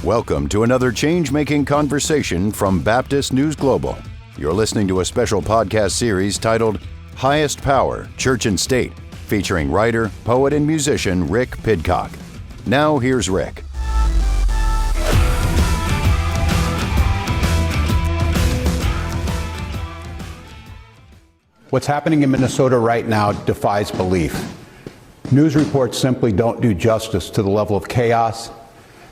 Welcome to another change-making conversation from Baptist News Global. You're listening to a special podcast series titled Highest Power, Church and State, featuring writer, poet, and musician Rick Pidcock. Now here's Rick. What's happening in Minnesota right now defies belief. News reports simply don't do justice to the level of chaos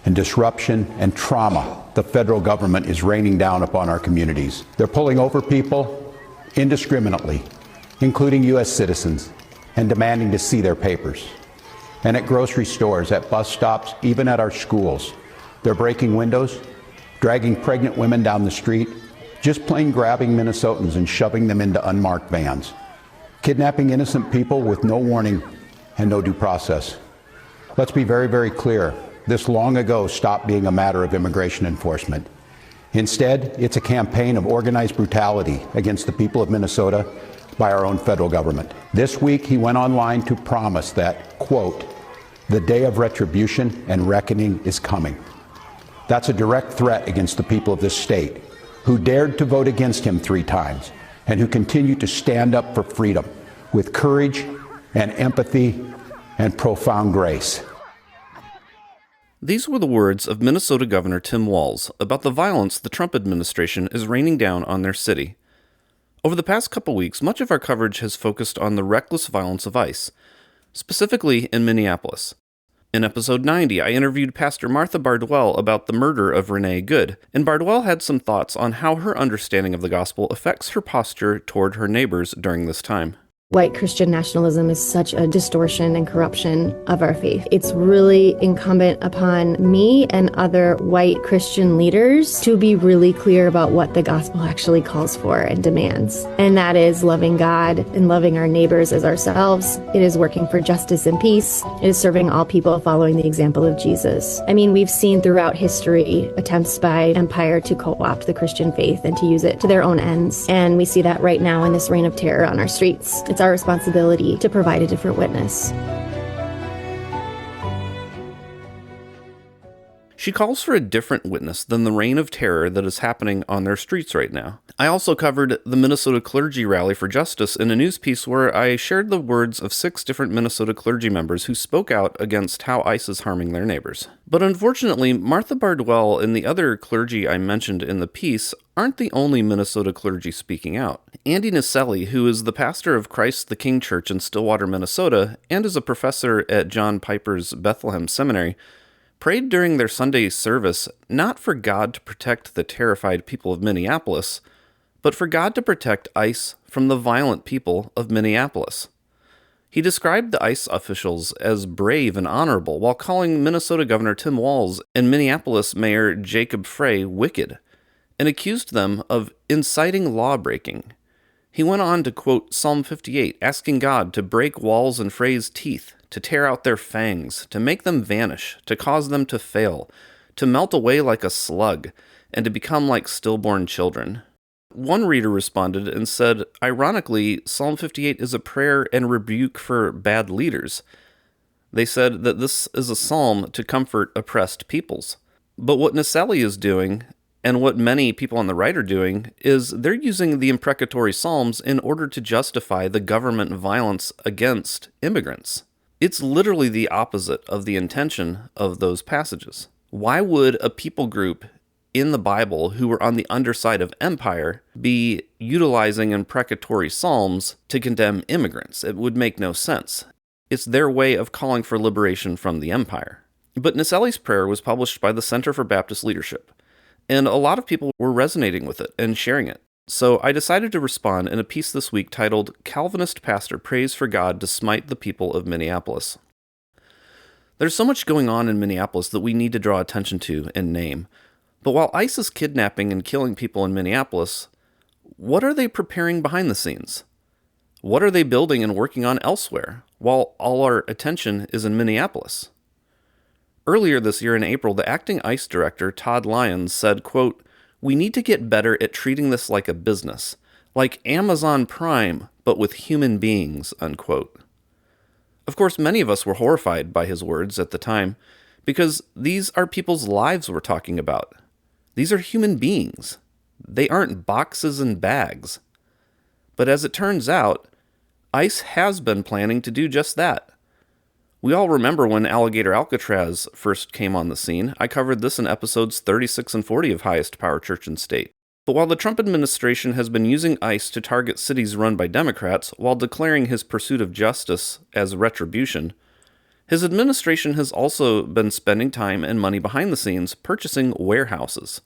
and disruption and trauma the federal government is raining down upon our communities. They're pulling over people indiscriminately, including U.S. citizens, and demanding to see their papers. And at grocery stores, at bus stops, even at our schools, they're breaking windows, dragging pregnant women down the street, just plain grabbing Minnesotans and shoving them into unmarked vans, kidnapping innocent people with no warning and no due process. Let's be very, very clear. This long ago stopped being a matter of immigration enforcement. Instead, it's a campaign of organized brutality against the people of Minnesota by our own federal government. This week, he went online to promise that, quote, the day of retribution and reckoning is coming. That's a direct threat against the people of this state, who dared to vote against him 3 times, and who continue to stand up for freedom with courage and empathy and profound grace. These were the words of Minnesota Governor Tim Walz about the violence the Trump administration is raining down on their city. Over the past couple weeks, much of our coverage has focused on the reckless violence of ICE, specifically in Minneapolis. In episode 90, I interviewed Pastor Martha Bardwell about the murder of Renee Good, and Bardwell had some thoughts on how her understanding of the gospel affects her posture toward her neighbors during this time. White Christian nationalism is such a distortion and corruption of our faith. It's really incumbent upon me and other white Christian leaders to be really clear about what the gospel actually calls for and demands. And that is loving God and loving our neighbors as ourselves. It is working for justice and peace. It is serving all people following the example of Jesus. I mean, we've seen throughout history attempts by empire to co-opt the Christian faith and to use it to their own ends. And we see that right now in this reign of terror on our streets. It's our responsibility to provide a different witness. She calls for a different witness than the reign of terror that is happening on their streets right now. I also covered the Minnesota Clergy Rally for Justice in a news piece where I shared the words of 6 different Minnesota clergy members who spoke out against how ICE is harming their neighbors. But unfortunately, Martha Bardwell and the other clergy I mentioned in the piece aren't the only Minnesota clergy speaking out. Andy Naselli, who is the pastor of Christ the King Church in Stillwater, Minnesota, and is a professor at John Piper's Bethlehem Seminary, prayed during their Sunday service not for God to protect the terrified people of Minneapolis, but for God to protect ICE from the violent people of Minneapolis. He described the ICE officials as brave and honorable while calling Minnesota Governor Tim Walz and Minneapolis Mayor Jacob Frey wicked, and accused them of inciting lawbreaking. He went on to quote Psalm 58, asking God to break Walz and Frey's teeth, to tear out their fangs, to make them vanish, to cause them to fail, to melt away like a slug, and to become like stillborn children. One reader responded and said, ironically, Psalm 58 is a prayer and rebuke for bad leaders. They said that this is a psalm to comfort oppressed peoples. But what Naselli is doing, and what many people on the right are doing, is they're using the imprecatory psalms in order to justify the government violence against immigrants. It's literally the opposite of the intention of those passages. Why would a people group in the Bible who were on the underside of empire be utilizing imprecatory psalms to condemn immigrants? It would make no sense. It's their way of calling for liberation from the empire. But Naselli's prayer was published by the Center for Baptist Leadership, and a lot of people were resonating with it and sharing it. So I decided to respond in a piece this week titled, Calvinist Pastor Prays for God to Smite the People of Minneapolis. There's so much going on in Minneapolis that we need to draw attention to and name. But while ICE is kidnapping and killing people in Minneapolis, what are they preparing behind the scenes? What are they building and working on elsewhere, while all our attention is in Minneapolis? Earlier this year in April, the acting ICE director, Todd Lyons, said, quote, we need to get better at treating this like a business, like Amazon Prime, but with human beings, unquote. Of course, many of us were horrified by his words at the time, Because these are people's lives we're talking about. These are human beings. They aren't boxes and bags. But as it turns out, ICE has been planning to do just that. We all remember when Alligator Alcatraz first came on the scene. I covered this in episodes 36 and 40 of Highest Power Church and State. But while the Trump administration has been using ICE to target cities run by Democrats while declaring his pursuit of justice as retribution, his administration has also been spending time and money behind the scenes purchasing warehouses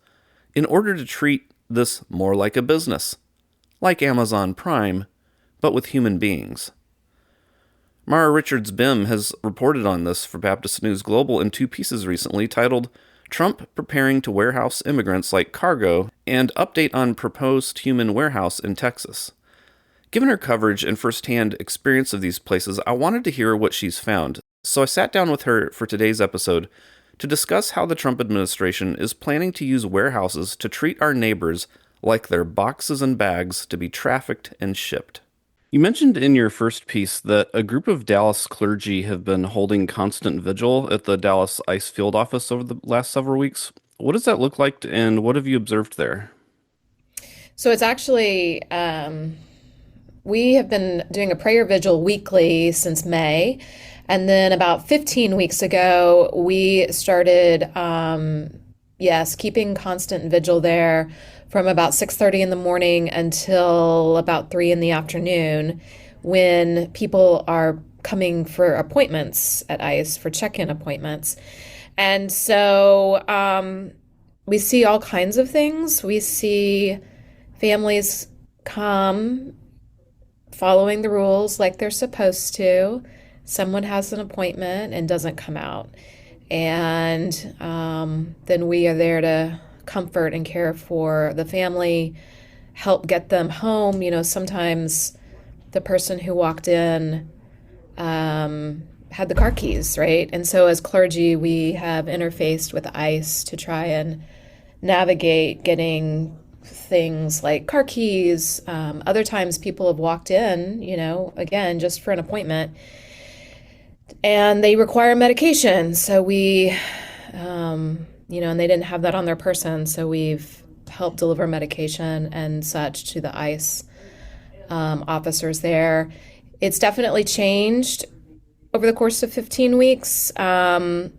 in order to treat this more like a business, like Amazon Prime, but with human beings. Mara Richards Bim has reported on this for Baptist News Global in 2 pieces recently titled Trump Preparing to Warehouse Immigrants Like Cargo and Update on Proposed Human Warehouse in Texas. Given her coverage and firsthand experience of these places, I wanted to hear what she's found. So I sat down with her for today's episode to discuss how the Trump administration is planning to use warehouses to treat our neighbors like they're boxes and bags to be trafficked and shipped. You mentioned in your first piece that a group of Dallas clergy have been holding constant vigil at the Dallas ICE field office over the last several weeks. What does that look like, and what have you observed there? So it's actually, we have been doing a prayer vigil weekly since May. And then about 15 weeks ago, we started, keeping constant vigil there from about 6:30 in the morning until about 3 in the afternoon, when people are coming for appointments at ICE, for check-in appointments. And so we see all kinds of things. We see families come following the rules like they're supposed to. Someone has an appointment and doesn't come out. And then we are there to comfort and care for the family, help get them home. You know, sometimes the person who walked in had the car keys, right? And so as clergy, we have interfaced with ICE to try and navigate getting things like car keys. Other times people have walked in, again, just for an appointment, and they require medication. So we, and they didn't have that on their person. So we've helped deliver medication and such to the ICE officers there. It's definitely changed over the course of 15 weeks. And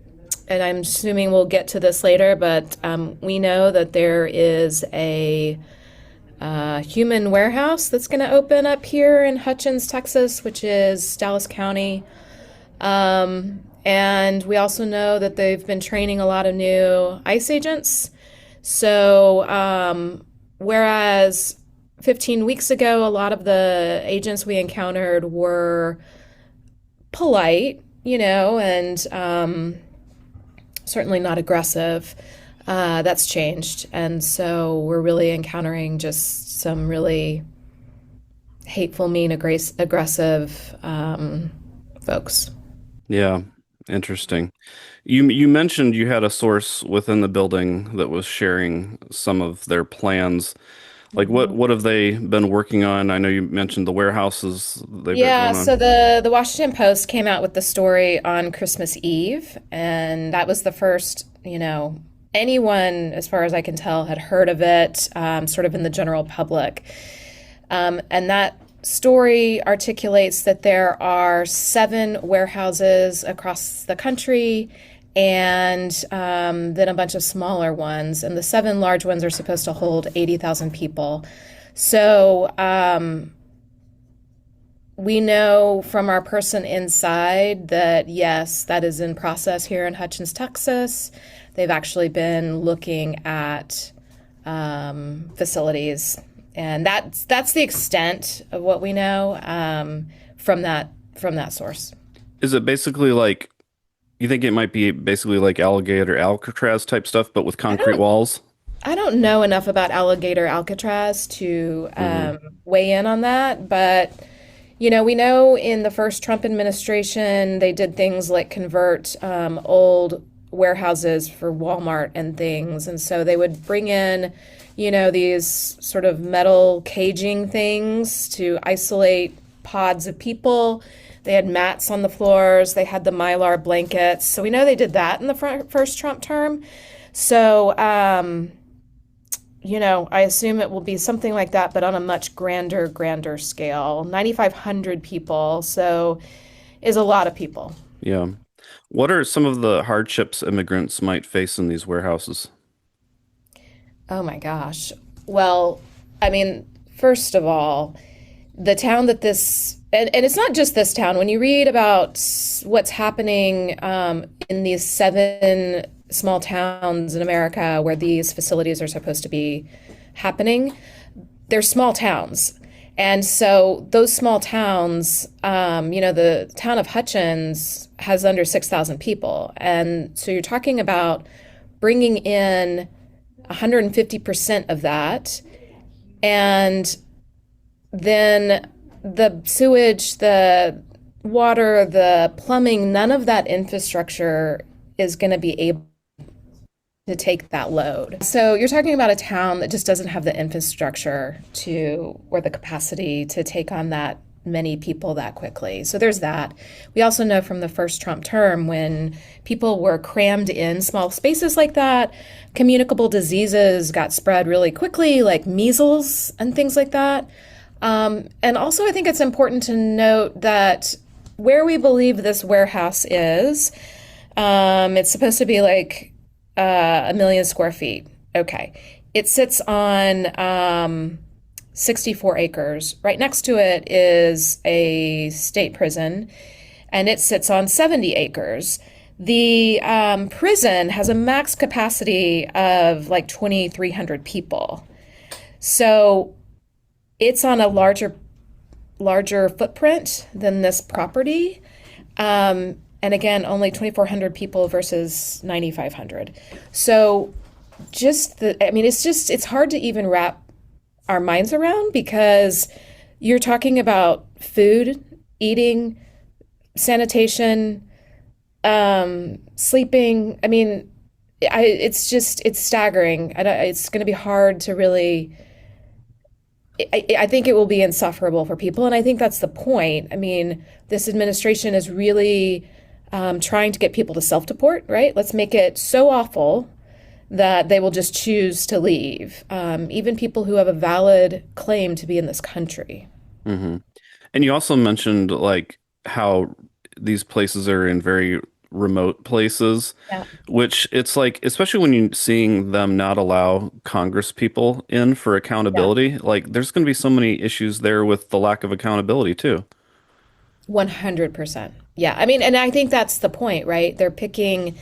I'm assuming we'll get to this later, but we know that there is a human warehouse that's going to open up here in Hutchins, Texas, which is Dallas County. And we also know that they've been training a lot of new ICE agents. So whereas 15 weeks ago, a lot of the agents we encountered were polite, and certainly not aggressive, that's changed. And so we're really encountering just some really hateful, mean, aggressive folks. Yeah, interesting. You mentioned you had a source within the building that was sharing some of their plans. Like what have they been working on? I know you mentioned the warehouses they've been going on. So the Washington Post came out with the story on Christmas Eve, and that was the first, anyone, as far as I can tell, had heard of it, sort of in the general public. And that story articulates that there are 7 warehouses across the country, and then a bunch of smaller ones. And the 7 large ones are supposed to hold 80,000 people. So we know from our person inside that, yes, that is in process here in Hutchins, Texas. They've actually been looking at facilities. And that's the extent of what we know from that source. Is it basically like, you think it might be basically like Alligator Alcatraz type stuff, but with concrete walls? I don't know enough about Alligator Alcatraz to weigh in on that, but we know in the first Trump administration they did things like convert old warehouses for Walmart and things, and so they would bring in these sort of metal caging things to isolate pods of people. They had mats on the floors. They had the Mylar blankets. So we know they did that in the first Trump term. So, I assume it will be something like that, but on a much grander scale. 9,500 people, so is a lot of people. Yeah. What are some of the hardships immigrants might face in these warehouses? Oh my gosh. Well, I mean, first of all, the town that and it's not just this town. When you read about what's happening in these 7 small towns in America where these facilities are supposed to be happening, they're small towns. And so those small towns, the town of Hutchins has under 6,000 people. And so you're talking about bringing in 150% of that. And then the sewage, the water, the plumbing, none of that infrastructure is going to be able to take that load. So you're talking about a town that just doesn't have the infrastructure or the capacity to take on that many people that quickly. So there's that. We also know from the first Trump term, when people were crammed in small spaces like that, communicable diseases got spread really quickly, like measles and things like that. And also, I think it's important to note that where we believe this warehouse is, it's supposed to be like 1 million square feet. Okay. It sits on 64 acres. Right next to it is a state prison, and it sits on 70 acres. The prison has a max capacity of like 2,300 people. So it's on a larger footprint than this property. And again, only 2,400 people versus 9,500. So it's hard to even wrap our minds around, because you're talking about food, eating, sanitation, sleeping. I mean, it's staggering. It's going to be hard to really. I think it will be insufferable for people, and I think that's the point. I mean, this administration is really trying to get people to self-deport, right? Let's make it so awful that they will just choose to leave, even people who have a valid claim to be in this country. Mm-hmm. And you also mentioned like how these places are in very remote places, Yeah. which it's like, especially when you're seeing them not allow Congress people in for accountability, like there's going to be so many issues there with the lack of accountability too. 100%. Yeah. I mean, and I think that's the point, right? They're picking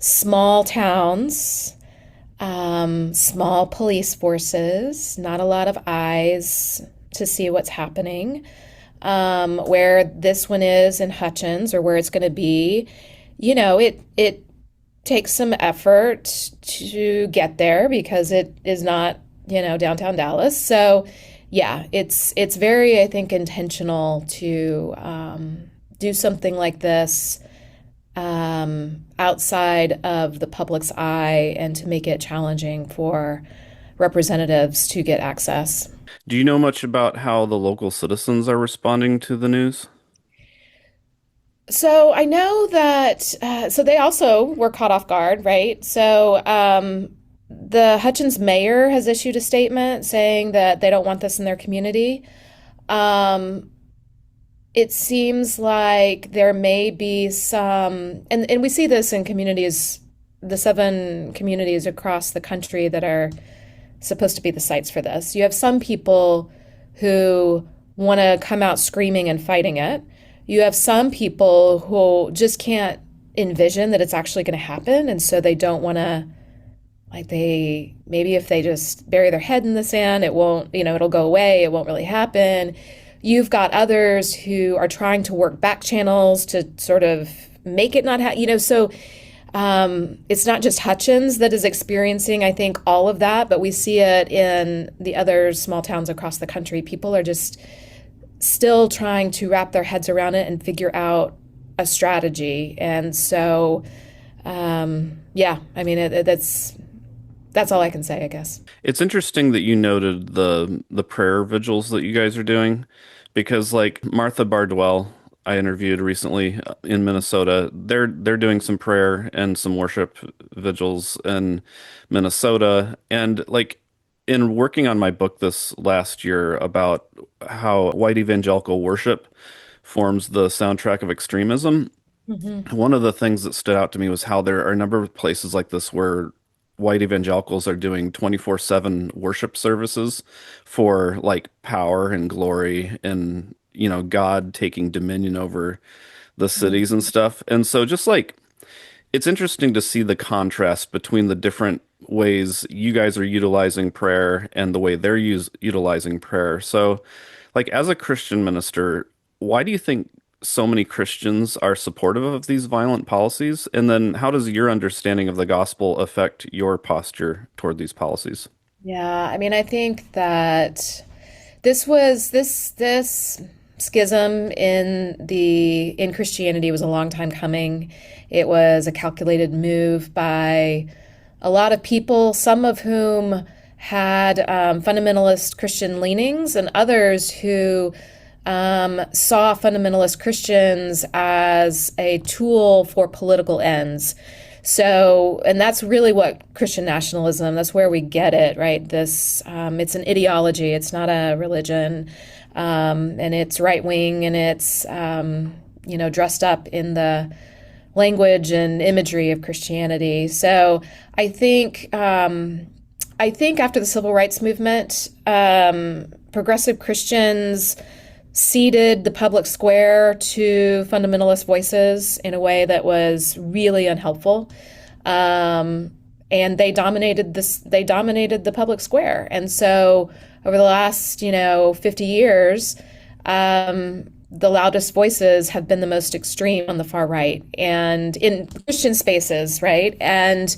small towns, small police forces, not a lot of eyes to see what's happening. Where this one is in Hutchins, or where it's going to be, it takes some effort to get there because it is not, downtown Dallas. So yeah, it's very, I think, intentional to do something like this outside of the public's eye, and to make it challenging for representatives to get access. Do you know much about how the local citizens are responding to the news? So I know that, so they also were caught off guard, right? So the Hutchins mayor has issued a statement saying that they don't want this in their community. It seems like there may be some, and we see this in communities, the 7 communities across the country that are supposed to be the sites for this. You have some people who want to come out screaming and fighting it. You have some people who just can't envision that it's actually going to happen, and so they don't want to, maybe if they just bury their head in the sand, it won't, it'll go away, it won't really happen. You've got others who are trying to work back channels to sort of make it not happen, so it's not just Hutchins that is experiencing, I think, all of that, but we see it in the other small towns across the country. People are just still trying to wrap their heads around it and figure out a strategy. And so, yeah, I mean, that's all I can say, I guess. It's interesting that you noted the prayer vigils that you guys are doing, because like Martha Bardwell, I interviewed recently in Minnesota, they're doing some prayer and some worship vigils in Minnesota. And like in working on my book this last year about how white evangelical worship forms the soundtrack of extremism, one of the things that stood out to me was how there are a number of places like this where white evangelicals are doing 24/7 worship services for like power and glory and, God taking dominion over the cities and stuff. And so just like it's interesting to see the contrast between the different ways you guys are utilizing prayer and the way they're utilizing prayer. So, like as a Christian minister, why do you think so many Christians are supportive of these violent policies? And then how does your understanding of the gospel affect your posture toward these policies? Yeah, I mean, I think that this schism in Christianity was a long time coming. It was a calculated move by a lot of people, some of whom had fundamentalist Christian leanings, and others who saw fundamentalist Christians as a tool for political ends. So, and that's really what Christian nationalism, that's where we get it, right? This, it's an ideology, it's not a religion, and it's right wing, and it's, dressed up in the language and imagery of Christianity. So I think after the civil rights movement, progressive Christians ceded the public square to fundamentalist voices in a way that was really unhelpful. And they dominated the public square. And so over the last, 50 years, the loudest voices have been the most extreme on the far right and in Christian spaces, right? And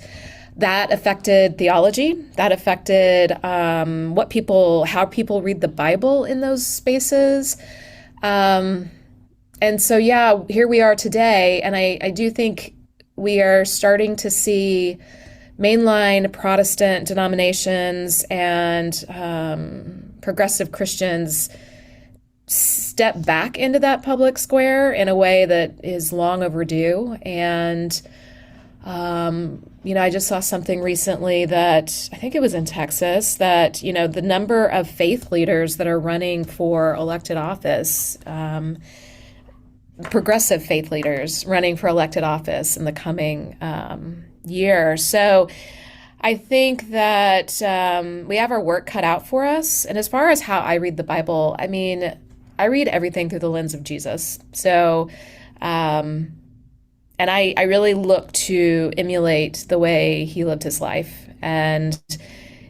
that affected theology. That affected how people read the Bible in those spaces. And so, yeah, here we are today. And I do think we are starting to see mainline Protestant denominations and progressive Christians step back into that public square in a way that is long overdue. And I just saw something recently that I think it was in Texas that, the number of faith leaders that are running for elected office, progressive faith leaders running for elected office in the coming year. So I think that we have our work cut out for us. And as far as how I read the Bible, I mean, I read everything through the lens of Jesus. So, and I really look to emulate the way he lived his life. And,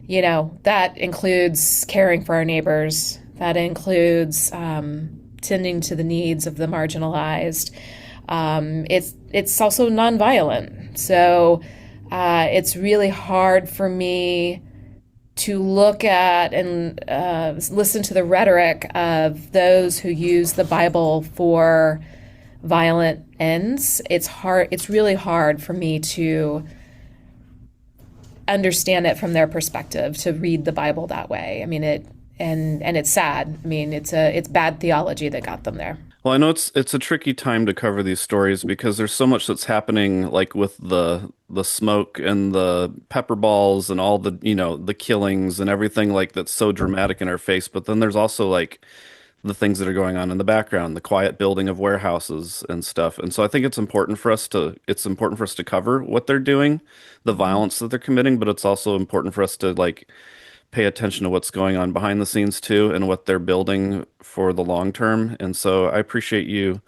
that includes caring for our neighbors. That includes tending to the needs of the marginalized. It's also nonviolent. So it's really hard for me to look at and listen to the rhetoric of those who use the Bible for violent ends. It's really hard for me to understand it from their perspective, to read the Bible that way. I mean, and it's sad. I mean, it's bad theology that got them there. Well, I know it's a tricky time to cover these stories because there's so much that's happening, like with the smoke and the pepper balls and all the, the killings and everything like that's so dramatic in our face. But then there's also like the things that are going on in the background, the quiet building of warehouses and stuff. And so I think it's important for us to cover what they're doing, the violence that they're committing, but it's also important for us to like pay attention to what's going on behind the scenes too and what they're building for the long term. And so I appreciate you,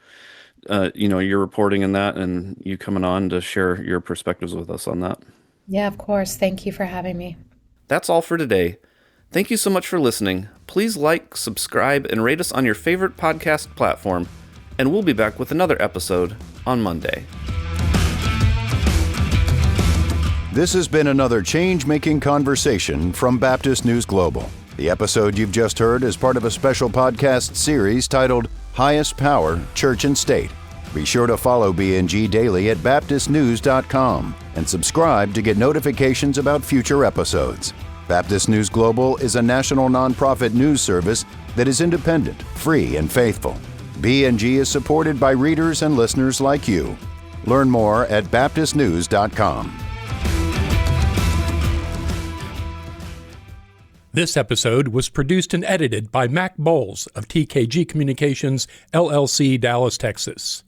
your reporting in that and you coming on to share your perspectives with us on that. Yeah, of course. Thank you for having me. That's all for today. Thank you so much for listening. Please like, subscribe, and rate us on your favorite podcast platform. And we'll be back with another episode on Monday. This has been another change-making conversation from Baptist News Global. The episode you've just heard is part of a special podcast series titled Highest Power, Church and State. Be sure to follow BNG daily at baptistnews.com and subscribe to get notifications about future episodes. Baptist News Global is a national nonprofit news service that is independent, free, and faithful. B&G is supported by readers and listeners like you. Learn more at baptistnews.com. This episode was produced and edited by Mac Bowles of TKG Communications, LLC, Dallas, Texas.